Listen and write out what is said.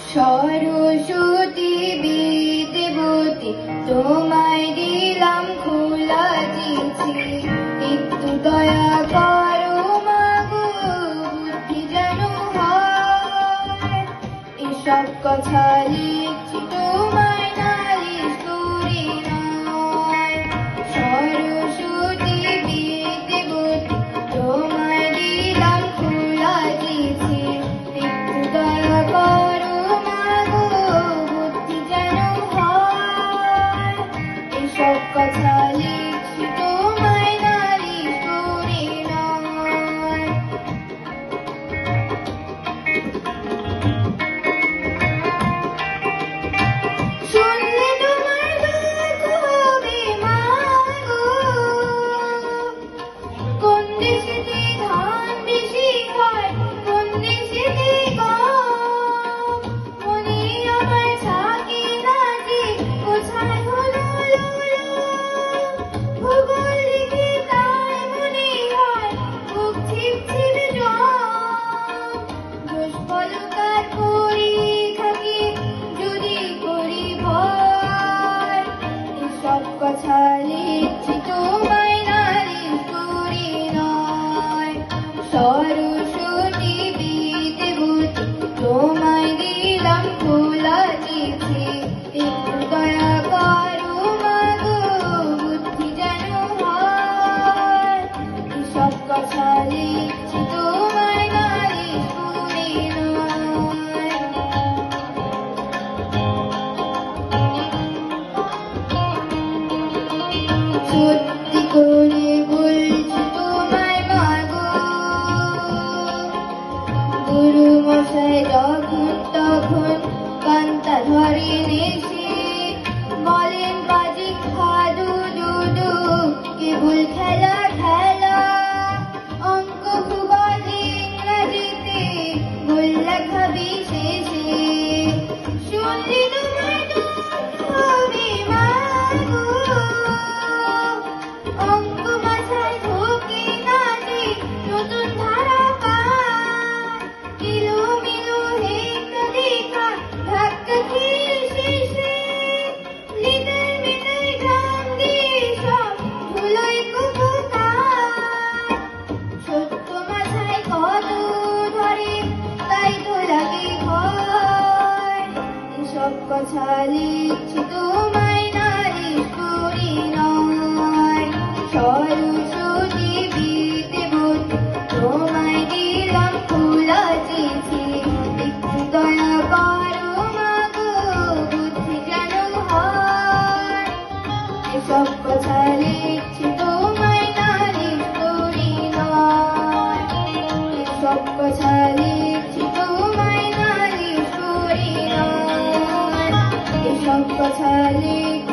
সরস্বতী বিদ্যাবতী তোমায় দিলাম খোলা চিঠি, একটু দয়া করো মাগো বুদ্ধি যেন হয়। এসব কথা লিখছি তোমায় নালিশ করি নয়। সরস্বতী বিদ্যাবতী তোমায় দিলাম খোলা চিঠি, একটু দয়া করো মাগো বুদ্ধি যেন হয়। এসব কথা লিখছি তোমায় নালিশ করি নয়। শুনলে তোমার দুঃখ হবে মাগো, কোন দেশেতে ধান বেশি হয় কোন দেশেতে কম। মনে আমার থাকে না যে কোথায় হলো লোলো, ভূগোল লিখে তাই মনে হয় বুক ছিপছিপে জম। দোষ বলো কার পরীক্ষাকে যদি করি ভয়। এসব কথা লিখছি তোমায় নালিশ করি নয়। সরস্বতী বিদ্যাবতী তোমায় দিলাম খোলা চিঠি, একটু দয়া করো মাগো বুদ্ধি যেন হয়। এসব কথা লিখছি তোমায় নালিশ করি নয়। সত্যি করে বলছি তোমায় মাগো, গুরু মশাই যখন তখন কান্তা ধরেন এসে বলেন বাজি খাদু দুদু কেবল খেলা খেলা। অঙ্ক ভূগোল ইংরাজিতে গোল্লা খাবি শেষে। শুনলে তোমার দুঃখ হবে মাগো, অঙ্ক মাথায় ঢোকে না যে নতুন ধারা পায়। এলোমেলো হেক্কা দেখা ধাক্কা খেয়ে শেষে লিটার মিটার গ্রাম দিয়ে সব ধুলোয় কুপোকার। সত্য মাথায় কত ধরে তাই তো লাগে ভয়। এসব কথা লিখছি তোমায় নালিশ করি নয়। সরস্বতী বিদ্যাবতী তোমায় দিলাম খোলা চিঠি, একটু দয়া করো মাগো বুদ্ধি যেন হয়। এসব কথা লিখছি তোমায় নালিশ করি নয়। এসব কথা লিখছি তোমায় নালিশ করি নয়। এসব কথা লিখছি